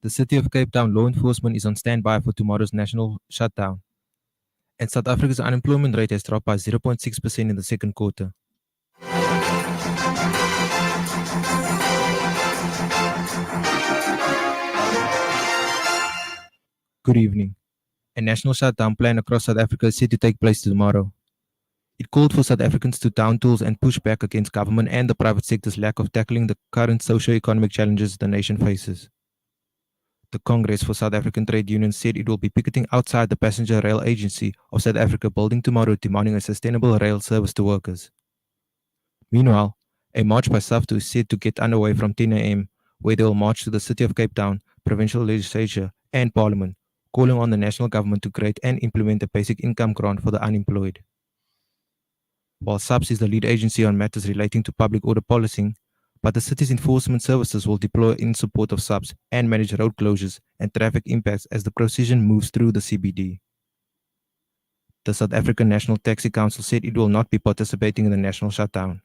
The City of Cape Town law enforcement is on standby for tomorrow's national shutdown. And South Africa's unemployment rate has dropped by 0.6% in the second quarter. Good evening. A national shutdown plan across South Africa is set to take place tomorrow. It called for South Africans to down tools and push back against government and the private sector's lack of tackling the current socio-economic challenges the nation faces. The Congress for South African Trade Unions said it will be picketing outside the Passenger Rail Agency of South Africa building tomorrow, demanding a sustainable rail service to workers. Meanwhile, a march by SAFTU is set to get underway from 10 a.m., where they will march to the City of Cape Town, provincial legislature, and parliament, calling on the national government to create and implement a basic income grant for the unemployed. While SAPS is the lead agency on matters relating to public order policing, but the city's enforcement services will deploy in support of SAPS and manage road closures and traffic impacts as the procession moves through the CBD. The South African National Taxi Council said it will not be participating in the national shutdown.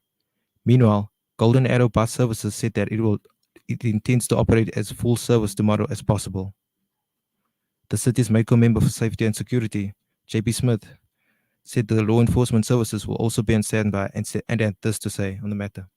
Meanwhile, Golden Arrow Bus Services said that it intends to operate as full service tomorrow as possible. The city's MACO member for safety and security, JP Smith, said the law enforcement services will also be on standby and had this to say on the matter.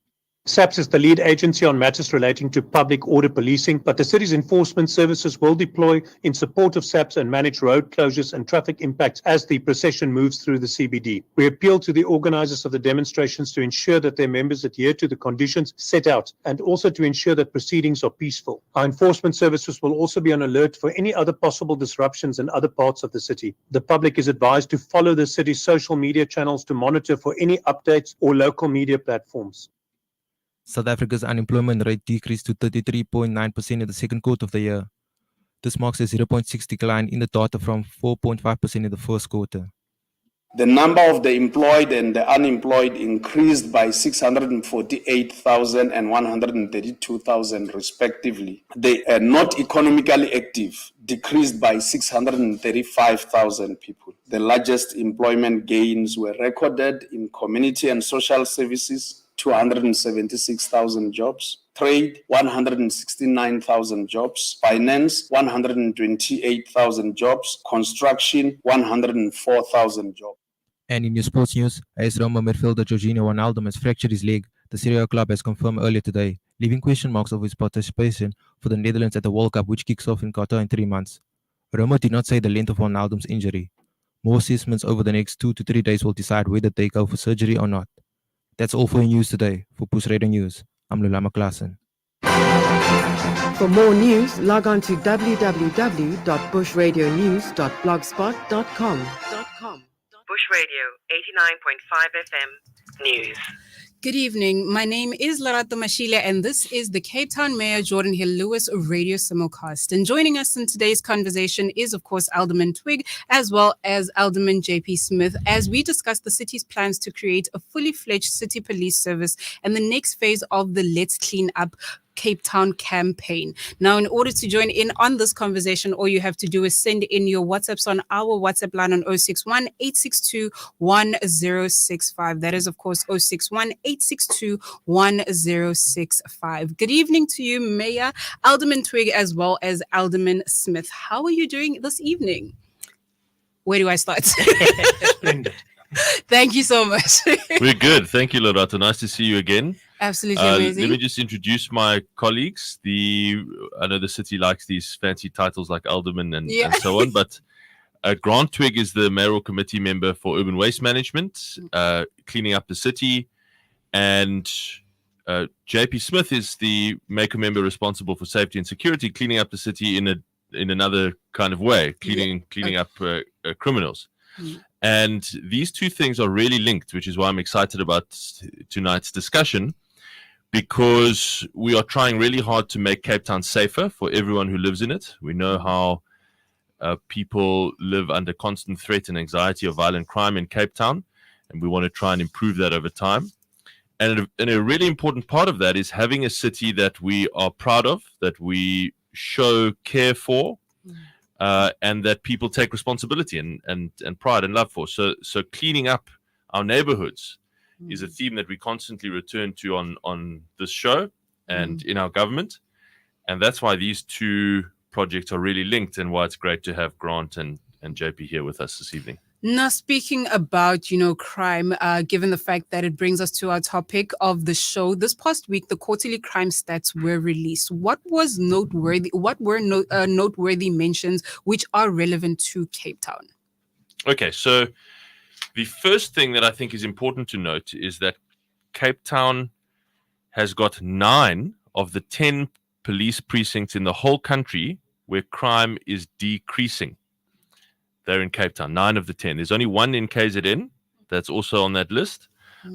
SAPS is the lead agency on matters relating to public order policing, but the city's enforcement services will deploy in support of SAPS and manage road closures and traffic impacts as the procession moves through the CBD. We appeal to the organizers of the demonstrations to ensure that their members adhere to the conditions set out and also to ensure that proceedings are peaceful. Our enforcement services will also be on alert for any other possible disruptions in other parts of the city. The public is advised to follow the city's social media channels to monitor for any updates or local media platforms. South Africa's unemployment rate decreased to 33.9% in the second quarter of the year. This marks a 0.6 decline in the data from 4.5% in the first quarter. The number of the employed and the unemployed increased by 648,000 and 132,000 respectively. They are not economically active, decreased by 635,000 people. The largest employment gains were recorded in community and social services, 276,000 jobs, trade, 169,000 jobs, finance, 128,000 jobs, construction, 104,000 jobs. And in your sports news, AS Roma midfielder Geordin Wijnaldum has fractured his leg, the Serie A club has confirmed earlier today, leaving question marks over his participation for the Netherlands at the World Cup, which kicks off in Qatar in 3 months. Roma did not say the length of Wijnaldum's injury. More assessments over the next 2 to 3 days will decide whether they go for surgery or not. That's all for your news today. For Push Radio News, I'm Lulama Klassen. For more news, log on to www.bushradionews.blogspot.com. Bush Radio 89.5 FM News. Good evening. My name is Lerato Mashile, and this is the Cape Town Mayor Geordin Hill-Lewis Radio Simulcast. And joining us in today's conversation is, of course, Alderman Twigg, as well as Alderman JP Smith, as we discuss the city's plans to create a fully-fledged city police service and the next phase of the Let's Clean Up Cape Town campaign. Now, in order to join in on this conversation, all you have to do is send in your WhatsApps on our WhatsApp line on 061 862 1065. That is, of course, 061 862 1065. Good evening to you, Mayor, Alderman Twigg, as well as Alderman Smith. How are you doing this evening? Where do I start? Splendid. Thank you so much. We're good. Thank you, Lerato. Nice to see you again. Absolutely amazing. Let me just introduce my colleagues. I know the city likes these fancy titles like Alderman and so on, but Grant Twigg is the mayoral committee member for urban waste management, cleaning up the city, and JP Smith is the maker member responsible for safety and security, cleaning up the city in another kind of way, cleaning up criminals. And these two things are really linked, which is why I'm excited about tonight's discussion, because we are trying really hard to make Cape Town safer for everyone who lives in it. We know how people live under constant threat and anxiety of violent crime in Cape Town, and we want to try and improve that over time. And a really important part of that is having a city that we are proud of, that we show care for, and that people take responsibility and pride and love for. So cleaning up our neighborhoods is a theme that we constantly return to on this show and in our government. And that's why these two projects are really linked, and why it's great to have Grant and JP here with us this evening. Now, speaking about, crime, given the fact that it brings us to our topic of the show, this past week, the quarterly crime stats were released. What was noteworthy? What were noteworthy mentions which are relevant to Cape Town? Okay, so the first thing that I think is important to note is that Cape Town has got 9 of the 10 police precincts in the whole country where crime is decreasing. They're in Cape Town, 9 of the 10. There's only 1 in KZN that's also on that list.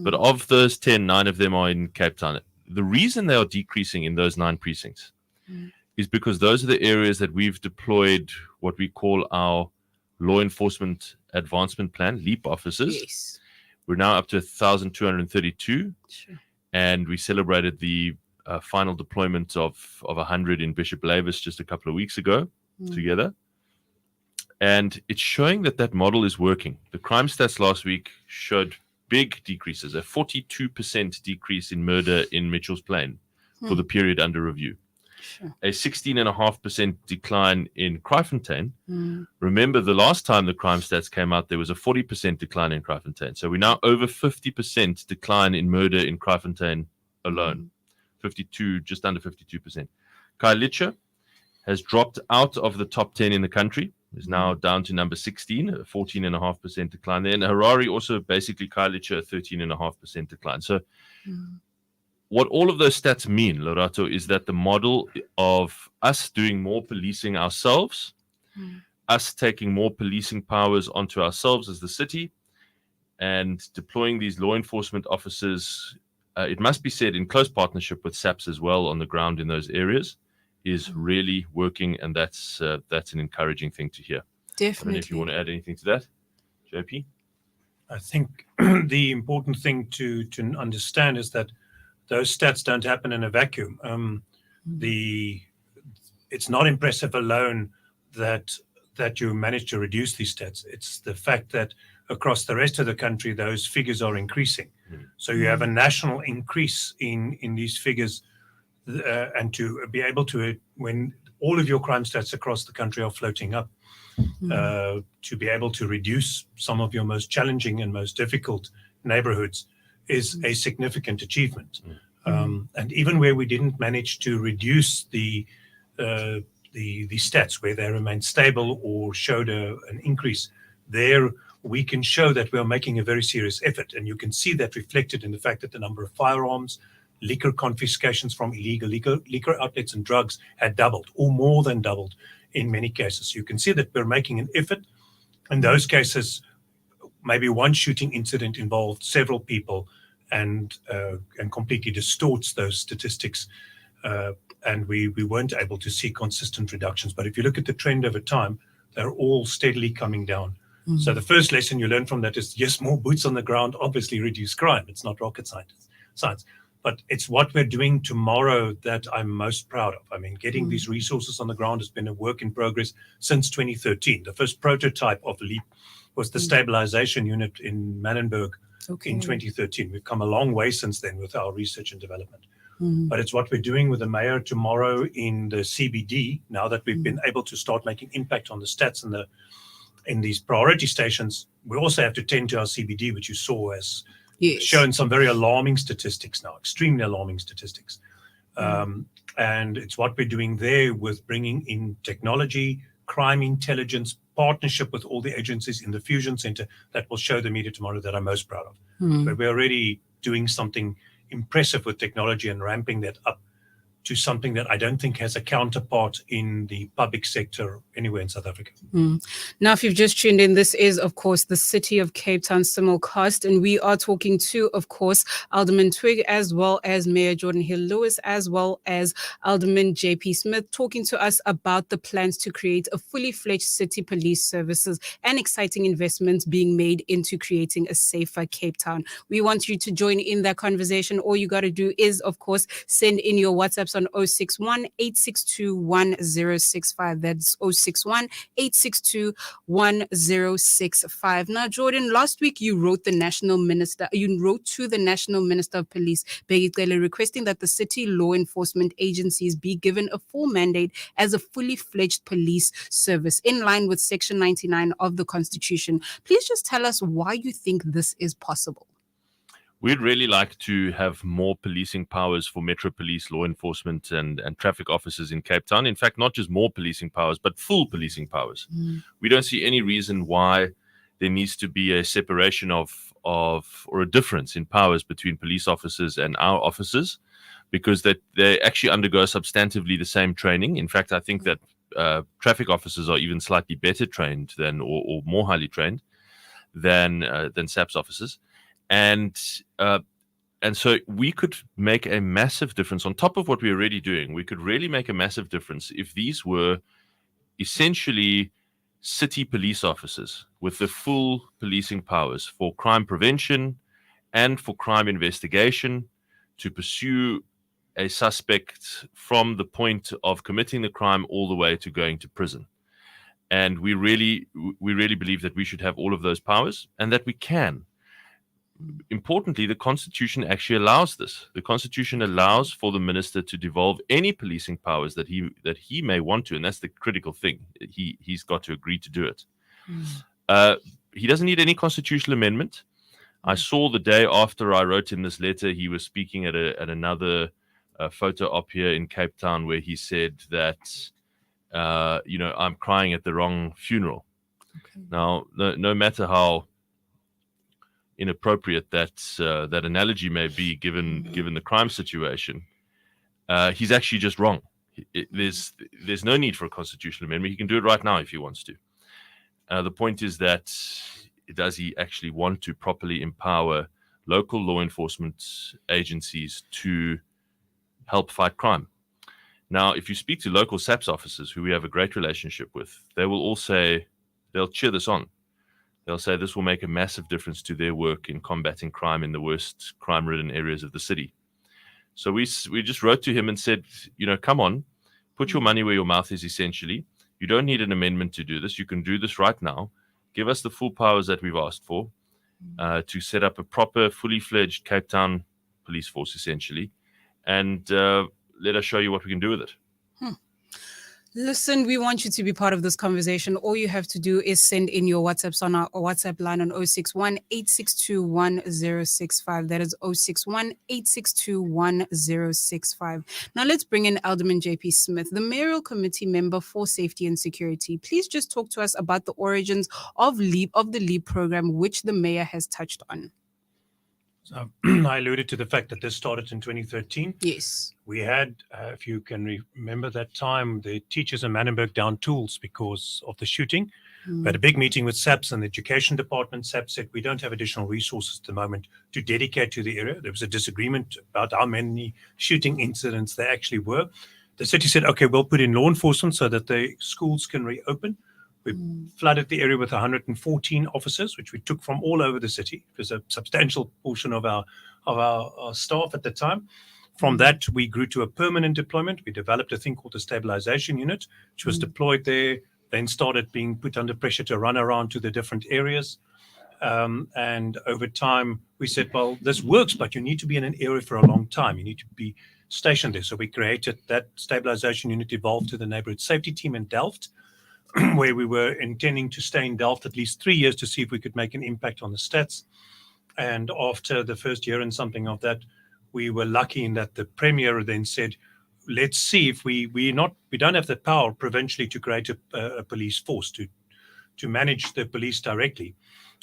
But of those 10, 9 of them are in Cape Town. The reason they are decreasing in those 9 precincts is because those are the areas that we've deployed what we call our Law Enforcement Advancement Plan, LEAP officers. Yes. We're now up to 1,232. Sure. And we celebrated the final deployment of 100 in Bishop Lavis just a couple of weeks ago together. And it's showing that model is working. The crime stats last week showed big decreases, a 42% decrease in murder in Mitchell's Plain for the period under review. Sure. A 16.5% decline in Kraaifontein. Remember, the last time the crime stats came out, there was a 40% decline in Kraaifontein. So we're now over 50% decline in murder in Kraaifontein alone. 52, just under 52%. Khayelitsha has dropped out of the top 10 in the country. Is now down to number 16, a 14.5% decline there. And Harare also basically Khayelitsha, a 13.5% decline. So what all of those stats mean, Lorato, is that the model of us doing more policing ourselves, us taking more policing powers onto ourselves as the city, and deploying these law enforcement officers, it must be said, in close partnership with SAPS as well on the ground in those areas, is really working, and that's an encouraging thing to hear. Definitely. I don't know if you want to add anything to that, JP? I think the important thing to understand is that those stats don't happen in a vacuum. It's not impressive alone that you managed to reduce these stats. It's the fact that across the rest of the country, those figures are increasing. So you have a national increase in these figures, and to be able to, when all of your crime stats across the country are floating up, to be able to reduce some of your most challenging and most difficult neighborhoods is a significant achievement. And even where we didn't manage to reduce the stats, where they remained stable or showed an increase, there we can show that we are making a very serious effort. And you can see that reflected in the fact that the number of firearms, liquor confiscations from illegal liquor outlets and drugs had doubled, or more than doubled in many cases. You can see that we're making an effort. In those cases, maybe one shooting incident involved several people and completely distorts those statistics. And we weren't able to see consistent reductions. But if you look at the trend over time, they're all steadily coming down. So the first lesson you learn from that is, yes, more boots on the ground obviously reduce crime. It's not rocket science. But it's what we're doing tomorrow that I'm most proud of. I mean, getting these resources on the ground has been a work in progress since 2013. The first prototype of LEAP was the stabilization unit in Manenberg in 2013. We've come a long way since then with our research and development. But it's what we're doing with the mayor tomorrow in the CBD, now that we've been able to start making impact on the stats in these priority stations. We also have to tend to our CBD, which you saw as shown some very alarming statistics now, extremely alarming statistics. And it's what we're doing there with bringing in technology, crime intelligence, partnership with all the agencies in the Fusion Center that will show the media tomorrow that I'm most proud of. But we're already doing something impressive with technology and ramping that up to something that I don't think has a counterpart in the public sector anywhere in South Africa. Now, if you've just tuned in, this is, of course, the City of Cape Town Simulcast, and we are talking to, of course, Alderman Twigg, as well as Mayor Geordin Hill-Lewis, as well as Alderman JP Smith, talking to us about the plans to create a fully-fledged city police services and exciting investments being made into creating a safer Cape Town. We want you to join in that conversation. All you got to do is, of course, send in your WhatsApp WhatsApps on 061 862 1065. That's 061 862 1065. Now, Geordin, last week you wrote to the National Minister of Police, Begicele, requesting that the city law enforcement agencies be given a full mandate as a fully fledged police service in line with Section 99 of the Constitution. Please just tell us why you think this is possible. We'd really like to have more policing powers for Metro Police, law enforcement, and traffic officers in Cape Town. In fact, not just more policing powers, but full policing powers. We don't see any reason why there needs to be a separation of or a difference in powers between police officers and our officers, because they actually undergo substantively the same training. In fact, I think that traffic officers are even slightly better trained than or more highly trained than SAPS officers. And so we could make a massive difference on top of what we're already doing. We could really make a massive difference if these were essentially city police officers with the full policing powers for crime prevention and for crime investigation, to pursue a suspect from the point of committing the crime all the way to going to prison. And we really believe that we should have all of those powers, and that we can. Importantly, the Constitution actually allows this. The Constitution allows for the minister to devolve any policing powers that he may want to, and that's the critical thing. He's got to agree to do it. He doesn't need any constitutional amendment. I saw the day after I wrote him this letter, he was speaking at another photo op here in Cape Town, where he said that I'm crying at the wrong funeral. Okay. Now, no matter how inappropriate that analogy may be, given the crime situation, he's actually just wrong. There's no need for a constitutional amendment. He can do it right now if he wants to. The point is that, does he actually want to properly empower local law enforcement agencies to help fight crime? Now, if you speak to local SAPS officers who we have a great relationship with, they will all say, they'll cheer this on. They'll say this will make a massive difference to their work in combating crime in the worst crime-ridden areas of the city. So we just wrote to him and said, come on, put your money where your mouth is, essentially. You don't need an amendment to do this. You can do this right now. Give us the full powers that we've asked for to set up a proper, fully-fledged Cape Town police force, essentially, and let us show you what we can do with it. Listen, we want you to be part of this conversation. All you have to do is send in your WhatsApps on our WhatsApp line on 061 862 1065. That is 061 862 1065. Now let's bring in Alderman JP Smith, the mayoral committee member for safety and security. Please just talk to us about the origins of the LEAP program, which the mayor has touched on. So I alluded to the fact that this started in 2013. Yes. We had, if you can remember that time, the teachers in Manenberg down tools because of the shooting. We had a big meeting with SAPS and the education department. SAPS said, we don't have additional resources at the moment to dedicate to the area. There was a disagreement about how many shooting incidents there actually were. The city said, okay, we'll put in law enforcement so that the schools can reopen. We flooded the area with 114 officers, which we took from all over the city. It was a substantial portion of our staff at the time. From that, we grew to a permanent deployment. We developed a thing called the stabilization unit, which was deployed there, then started being put under pressure to run around to the different areas. And over time, we said, well, this works, but you need to be in an area for a long time. You need to be stationed there. So we created that stabilization unit, evolved to the neighborhood safety team in Delft, where we were intending to stay in Delft at least 3 years to see if we could make an impact on the stats. And after the first year and something of that, we were lucky in that the Premier then said, let's see if we don't have the power provincially to create a police force to manage the police directly.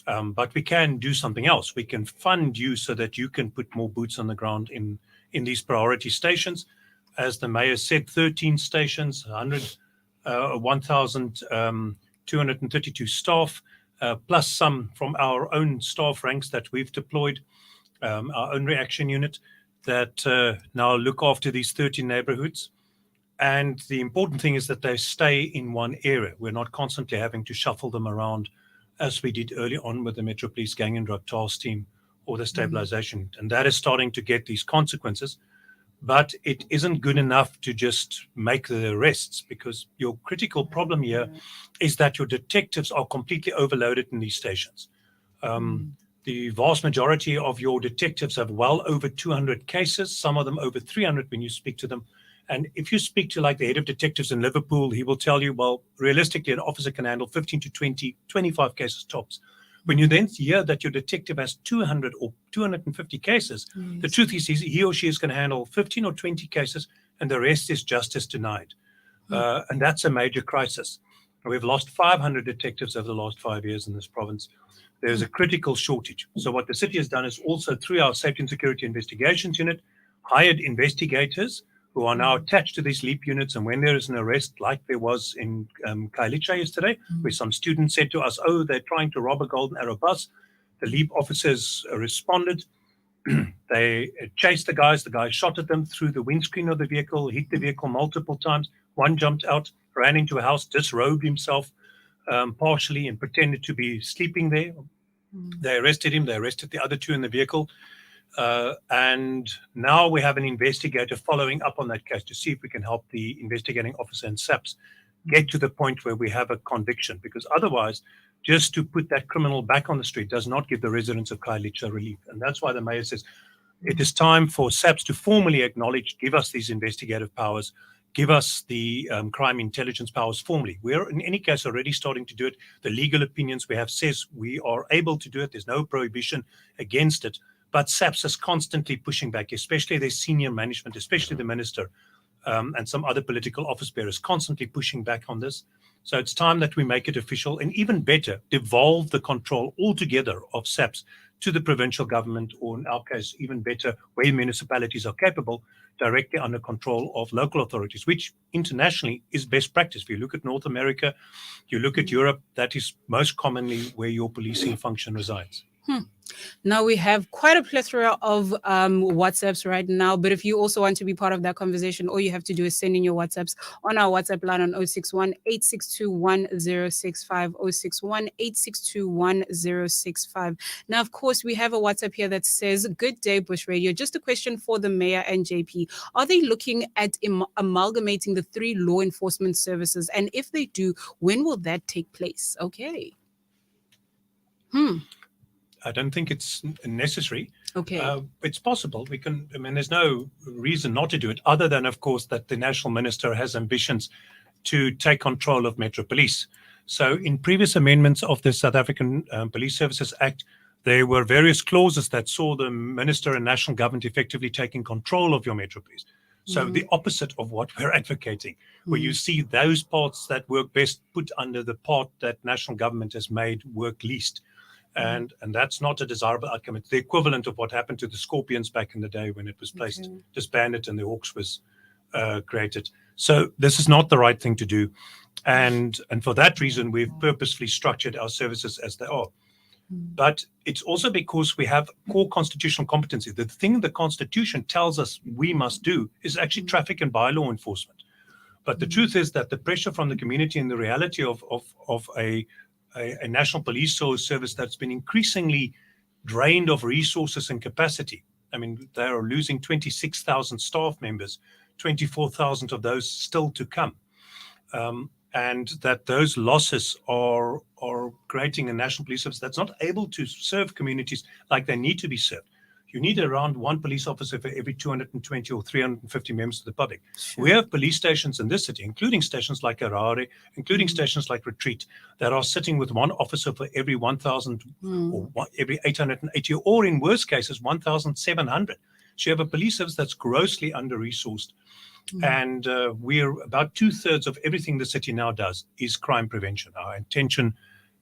But we can do something else. We can fund you so that you can put more boots on the ground in these priority stations. As the mayor said, 13 stations, 1,232 staff, plus some from our own staff ranks that we've deployed, our own reaction unit that now look after these 13 neighborhoods. And the important thing is that they stay in one area. We're not constantly having to shuffle them around as we did early on with the Metro Police Gang and Drug Task Team or the stabilization. And that is starting to get these consequences But it isn't good enough to just make the arrests, because your critical problem here is that your detectives are completely overloaded in these stations. The vast majority of your detectives have well over 200 cases, some of them over 300 when you speak to them. And if you speak to like the head of detectives in Liverpool, he will tell you, well, realistically, an officer can handle 15 to 20, 25 cases tops. When you then hear that your detective has 200 or 250 cases, the truth is he or she is going to handle 15 or 20 cases, and the rest is justice denied. And that's a major crisis. We've lost 500 detectives over the last 5 years in this province. There's a critical shortage. So what the city has done is also, through our Safety and Security Investigations Unit, hired investigators who are now attached to these LEAP units. And when there is an arrest, like there was in Kailicha yesterday, where some students said to us, oh, they're trying to rob a Golden Arrow bus, the LEAP officers responded. They chased the guys. The guy shot at them through the windscreen of the vehicle, hit the vehicle multiple times. One jumped out, ran into a house, disrobed himself partially and pretended to be sleeping there. They arrested him. They arrested the other two in the vehicle. And now we have an investigator following up on that case to see if we can help the investigating officer and SAPS get to the point where we have a conviction, because otherwise, just to put that criminal back on the street does not give the residents of Kailicha relief. And that's why the mayor says it is time for SAPS to formally acknowledge, give us these investigative powers, give us the crime intelligence powers formally. We're in any case already starting to do it. The legal opinions we have says we are able to do it. There's no prohibition against it. But SAPS is constantly pushing back, especially their senior management, especially the minister and some other political office bearers, constantly pushing back on this. So it's time that we make it official, and even better, devolve the control altogether of SAPS to the provincial government, or in our case, even better, where municipalities are capable, directly under control of local authorities, which internationally is best practice. If you look at North America, you look at Europe, that is most commonly where your policing function resides. Now we have quite a plethora of WhatsApps right now, but if you also want to be part of that conversation, all you have to do is send in your WhatsApps on our WhatsApp line on 061 862 1065, 061 862 1065. Now, of course, we have a WhatsApp here that says, good day, Bush Radio. Just a question for the mayor and JP. Are they looking at amalgamating the 3 law enforcement services? And if they do, when will that take place? Okay. I don't think it's necessary. Okay. It's possible. We can, I mean, there's no reason not to do it, other than, of course, that the national minister has ambitions to take control of Metro Police. So in previous amendments of the South African Police Services Act, there were various clauses that saw the minister and national government effectively taking control of your Metro Police. So the opposite of what we're advocating, where you see those parts that work best put under the part that national government has made work least. And that's not a desirable outcome. It's the equivalent of what happened to the Scorpions back in the day when it was placed, disbanded, and the Hawks was created. So this is not the right thing to do. And for that reason, we've purposefully structured our services as they are. But it's also because we have core constitutional competency. The thing the Constitution tells us we must do is actually traffic and bylaw enforcement. But the truth is that the pressure from the community and the reality of a national police service that's been increasingly drained of resources and capacity. I mean, they are losing 26,000 staff members, 24,000 of those still to come. And that those losses are creating a national police service that's not able to serve communities like they need to be served. You need around 1 police officer for every 220 or 350 members of the public. Sure. We have police stations in this city, including stations like Harare, including stations like Retreat, that are sitting with 1 officer for every 1,000 or every 880, or in worst cases, 1,700. So you have a police service that's grossly under-resourced. And we're about 2/3 of everything the city now does is crime prevention. Our intention,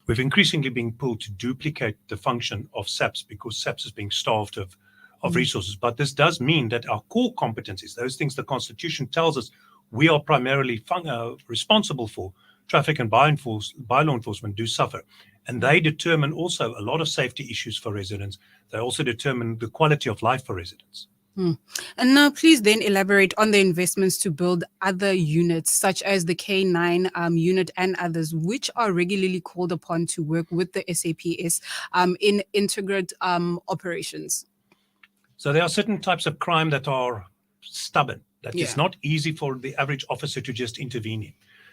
we've increasingly been pulled to duplicate the function of SAPS because SAPS is being starved of resources. But this does mean that our core competencies, those things the Constitution tells us we are primarily responsible for, traffic and bylaw enforcement, do suffer. And they determine also a lot of safety issues for residents. They also determine the quality of life for residents. And now please then elaborate on the investments to build other units such as the K9 unit and others, which are regularly called upon to work with the SAPS in integrated operations. So there are certain types of crime that are stubborn, that it's not easy for the average officer to just intervene in.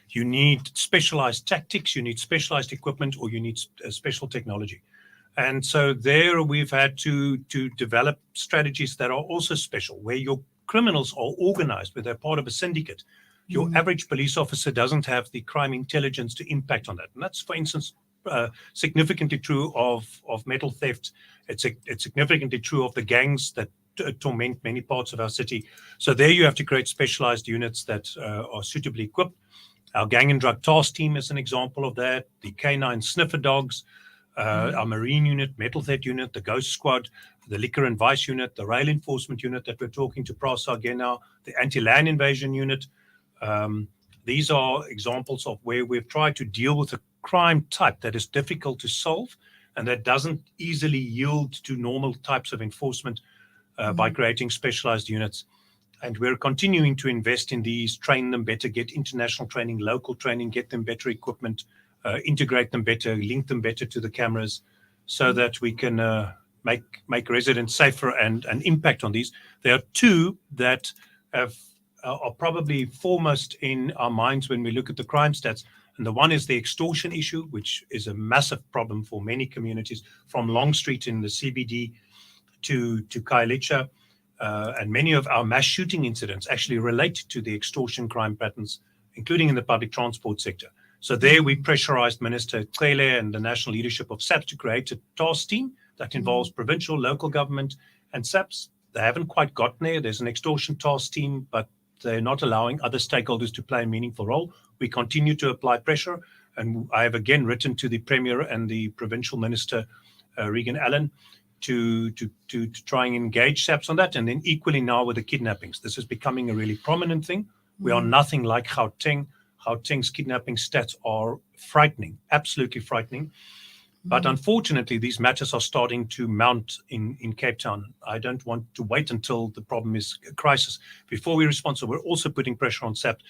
You need specialized tactics, you need specialized equipment, or you need special technology. And so there we've had to develop strategies that are also special, where your criminals are organized, where they're part of a syndicate. Your average police officer doesn't have the crime intelligence to impact on that. And that's, for instance, significantly true of metal theft. It's significantly true of the gangs that torment many parts of our city. So there you have to create specialized units that are suitably equipped. Our gang and drug task team is an example of that. The K9 sniffer dogs, our marine unit, metal theft unit, the ghost squad, the liquor and vice unit, the rail enforcement unit that we're talking to Prasa again now, the anti-land invasion unit. These are examples of where we've tried to deal with a crime type that is difficult to solve and that doesn't easily yield to normal types of enforcement by creating specialized units. And we're continuing to invest in these, train them better, get international training, local training, get them better equipment, integrate them better, link them better to the cameras so that we can make residents safer and impact on these. There are two that are probably foremost in our minds when we look at the crime stats. And the one is the extortion issue, which is a massive problem for many communities, from Long Street in the CBD to Khayelitsha. And many of our mass shooting incidents actually relate to the extortion crime patterns, including in the public transport sector. So there we pressurized Minister Cele and the national leadership of SAPS to create a task team that involves provincial, local government and SAPS. They haven't quite gotten there. There's an extortion task team, but they're not allowing other stakeholders to play a meaningful role. We continue to apply pressure. And I have again written to the Premier and the Provincial Minister, Regan Allen, to try and engage SAPS on that. And then equally now with the kidnappings. This is becoming a really prominent thing. We are nothing like Gauteng. Gauteng's kidnapping stats are frightening, absolutely frightening. But unfortunately, these matters are starting to mount in Cape Town. I don't want to wait until the problem is a crisis before we respond. So we're also putting pressure on SAPS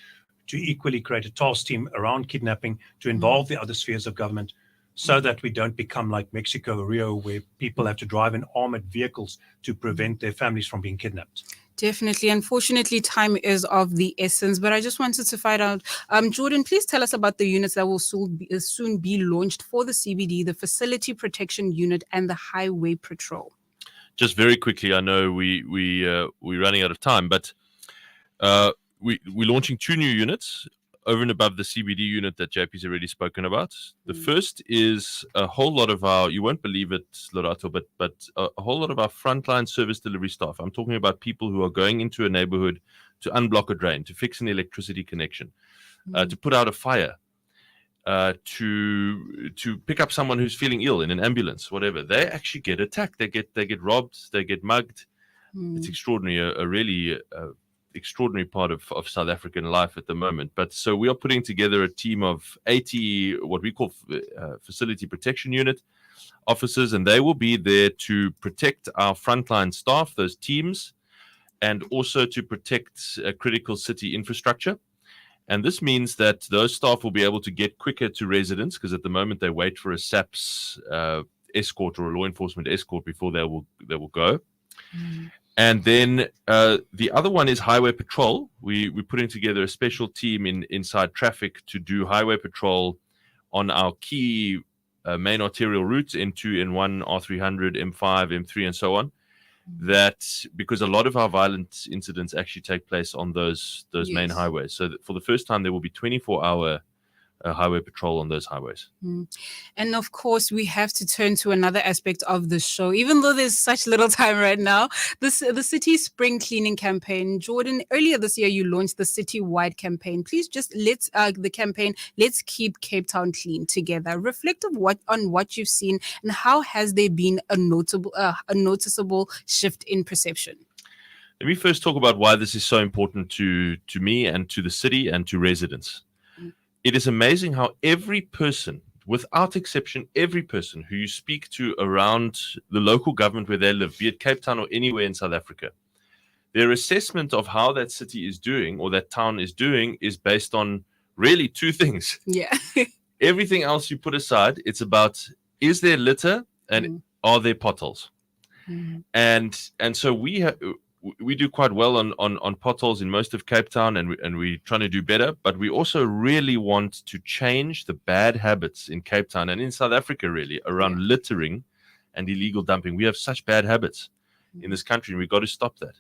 to equally create a task team around kidnapping to involve the other spheres of government so that we don't become like Mexico or Rio, where people have to drive in armored vehicles to prevent their families from being kidnapped. Definitely. Unfortunately, time is of the essence, but I just wanted to find out, Geordin, please tell us about the units that will soon be launched for the CBD, the Facility Protection Unit and the Highway Patrol. Just very quickly, I know we're running out of time, but we're launching 2 new units over and above the CBD unit that JP's already spoken about. The first is a whole lot of our, you won't believe it, Lorato, but a whole lot of our frontline service delivery staff. I'm talking about people who are going into a neighborhood to unblock a drain, to fix an electricity connection, to put out a fire, to pick up someone who's feeling ill in an ambulance, whatever. They actually get attacked. They get robbed. They get mugged. It's extraordinary, a really extraordinary part of South African life at the moment. But so we are putting together a team of 80, what we call Facility Protection Unit officers, and they will be there to protect our frontline staff, those teams, and also to protect critical city infrastructure. And this means that those staff will be able to get quicker to residents, because at the moment they wait for a SAPS escort or a law enforcement escort before they will go. And then the other one is highway patrol. We're putting together a special team inside traffic to do highway patrol on our key main arterial routes, N2, N1, R300, M5, M3, and so on. That because a lot of our violent incidents actually take place on those main highways. So for the first time, there will be 24-hour highway patrol on those highways. And of course, we have to turn to another aspect of the show. Even though there's such little time right now, the city spring cleaning campaign. Geordin, earlier this year, you launched the city-wide campaign. Please just let's keep Cape Town clean together. Reflect on what you've seen and how has there been a noticeable shift in perception. Let me first talk about why this is so important to me and to the city and to residents. It is amazing how every person, without exception, every person who you speak to around the local government where they live, be it Cape Town or anywhere in South Africa, their assessment of how that city is doing or that town is doing is based on really 2 things. Yeah. Everything else you put aside, it's about, is there litter and are there potholes? And so we we do quite well on potholes in most of Cape Town, and we're trying to do better. But we also really want to change the bad habits in Cape Town and in South Africa, really, around littering and illegal dumping. We have such bad habits in this country, and we've got to stop that.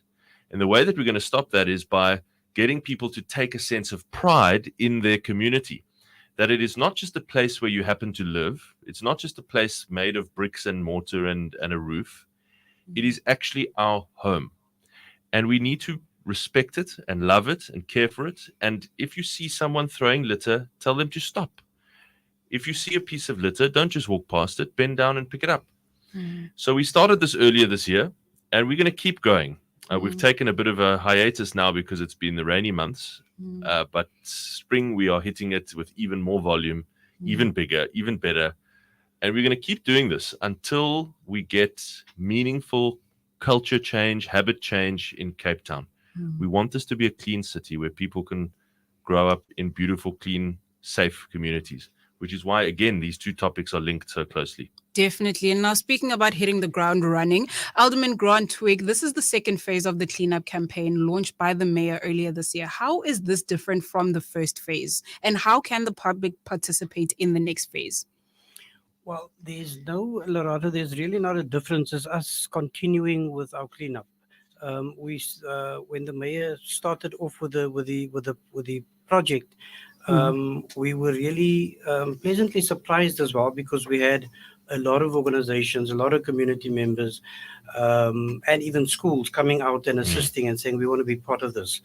And the way that we're going to stop that is by getting people to take a sense of pride in their community, that it is not just a place where you happen to live. It's not just a place made of bricks and mortar and a roof. It is actually our home. And we need to respect it and love it and care for it. And if you see someone throwing litter, tell them to stop. If you see a piece of litter, don't just walk past it, bend down and pick it up. So we started this earlier this year, and we're going to keep going. We've taken a bit of a hiatus now because it's been the rainy months. But spring, we are hitting it with even more volume, even bigger, even better. And we're going to keep doing this until we get meaningful culture change, habit change in Cape Town. We want this to be a clean city where people can grow up in beautiful, clean, safe communities, which is why, again, these two topics are linked so closely. Definitely. And now speaking about hitting the ground running, Alderman Grant Twigg, this is the second phase of the cleanup campaign launched by the mayor earlier this year. How is this different from the first phase? And how can the public participate in the next phase? Well, there's really not a difference. It's us continuing with our cleanup. When the mayor started off with the project, we were really pleasantly surprised as well, because we had a lot of organizations, a lot of community members, and even schools coming out and assisting and saying we want to be part of this.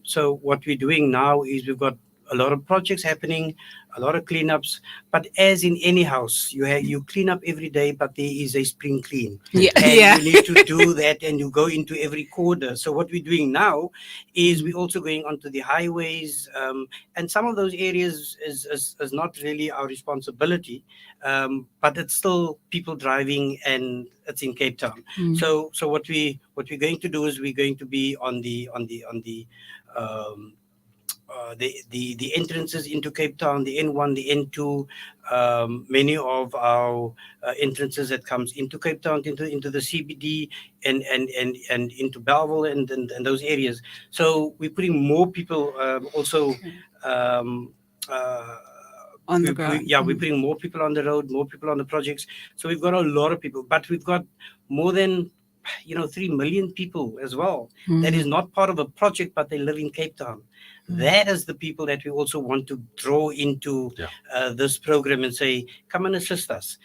So what we're doing now is we've got a lot of projects happening, a lot of cleanups, but as in any house, you clean up every day, but there is a spring clean. You need to do that, and you go into every corner. So what we're doing now is we're also going onto the highways, and some of those areas is not really our responsibility, but it's still people driving, and it's in Cape Town. So what we're going to do is we're going to be on the entrances into Cape Town, the N1, the N2, many of our entrances that comes into Cape Town, into the CBD and into Belleville and those areas. So we're putting more people also on the ground. We're putting more people on the road, more people on the projects. So we've got a lot of people, but we've got more than 3 million people as well. That is not part of a project, but they live in Cape Town. That is the people that we also want to draw into this program and say, come and assist us,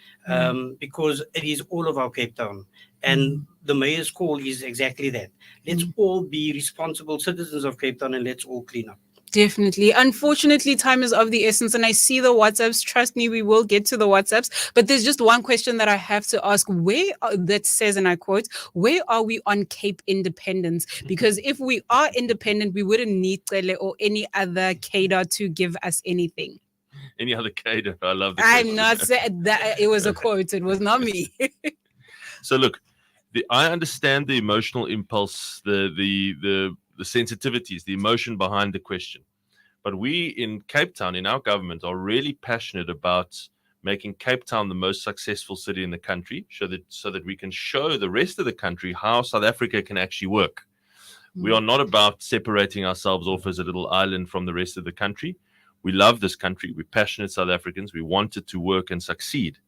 because it is all of our Cape Town. And the mayor's call is exactly that. Let's all be responsible citizens of Cape Town, and let's all clean up. Definitely. Unfortunately, time is of the essence, and I see the WhatsApps. Trust me, we will get to the WhatsApps. But there's just one question that I have to ask. That says, and I quote, where are we on Cape independence? Because if we are independent, we wouldn't need Cele or any other cadre to give us anything. Any other cadre? I love the I'm question. not saying that. It was a quote. It was not me. So look, I understand the emotional impulse, the sensitivities, the emotion behind the question. But we in Cape Town, in our government, are really passionate about making Cape Town the most successful city in the country, so that we can show the rest of the country how South Africa can actually work. We are not about separating ourselves off as a little island from the rest of the country. We love this country. We're passionate South Africans. We want it to work and succeed.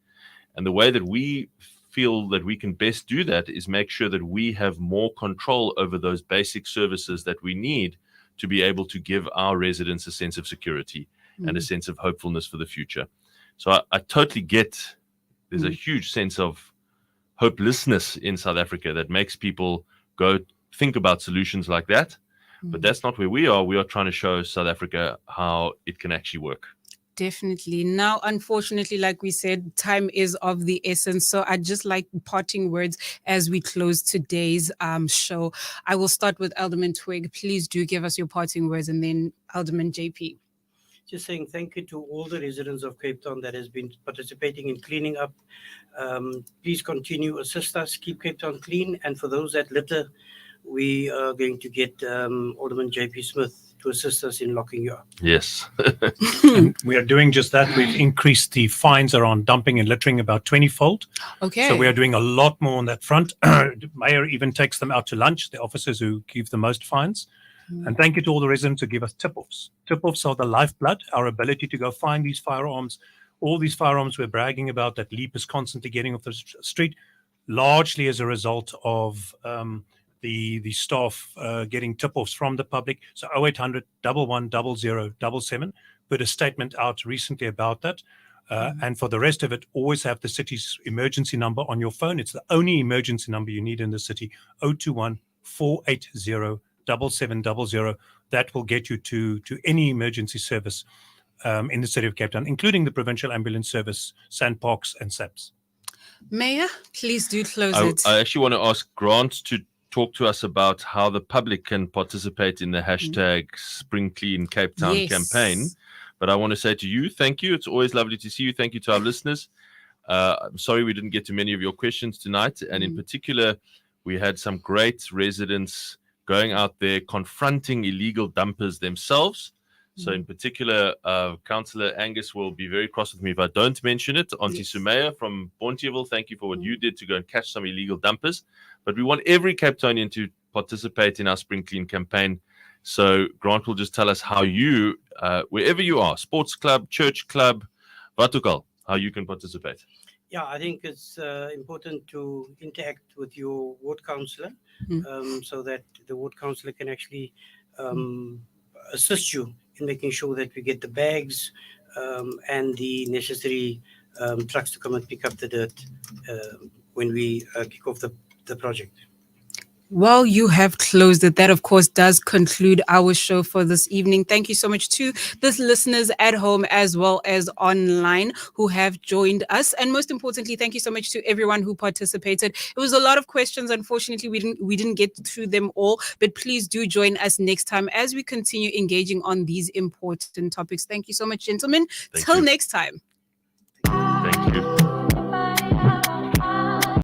And the way that we feel that we can best do that is make sure that we have more control over those basic services that we need to be able to give our residents a sense of security and a sense of hopefulness for the future. So I totally get there's a huge sense of hopelessness in South Africa that makes people go think about solutions like that. But that's not where we are. We are trying to show South Africa how it can actually work. Definitely. Now, unfortunately, like we said, time is of the essence. So I'd just like parting words as we close today's show. I will start with Alderman Twigg. Please do give us your parting words, and then Alderman JP. Just saying thank you to all the residents of Cape Town that has been participating in cleaning up. Please continue, assist us, keep Cape Town clean. And for those that litter, we are going to get Alderman JP Smith to assist us in locking you up. Yes. And we are doing just that. We've increased the fines around dumping and littering about 20-fold. Okay. So we are doing a lot more on that front. The mayor even takes them out to lunch, the officers who give the most fines. And thank you to all the residents who give us tip-offs. Tip-offs are the lifeblood, our ability to go find these firearms. All these firearms we're bragging about that Leap is constantly getting off the street, largely as a result of the staff getting tip-offs from the public. So 0800 11 00 77 put a statement out recently about that. And for the rest of it, always have the city's emergency number on your phone. It's the only emergency number you need in the city, 021 480 7700. That will get you to any emergency service in the city of Cape Town, including the Provincial Ambulance Service, SANParks and SAPS. Mayor, please do close it. I actually want to ask Grant to talk to us about how the public can participate in the hashtag Spring Clean Cape Town campaign. But I want to say to you, thank you. It's always lovely to see you. Thank you to our listeners. I'm sorry we didn't get to many of your questions tonight. And in particular, we had some great residents going out there confronting illegal dumpers themselves. So in particular, Councillor Angus will be very cross with me if I don't mention it. Auntie Sumaya from Bonteheuwel, thank you for what you did to go and catch some illegal dumpers. But we want every Cape Townian to participate in our Spring Clean campaign. So Grant will just tell us how you, wherever you are, sports club, church club, wat ook al, how you can participate. Yeah, I think it's important to interact with your ward councillor so that the ward councillor can actually assist you in making sure that we get the bags and the necessary trucks to come and pick up the dirt when we kick off the project. Well, you have closed it. That, of course, does conclude our show for this evening. Thank you so much to the listeners at home as well as online who have joined us. And most importantly, thank you so much to everyone who participated. It was a lot of questions. Unfortunately, we didn't get through them all, but please do join us next time as we continue engaging on these important topics. Thank you so much, gentlemen. Till next time. Thank you.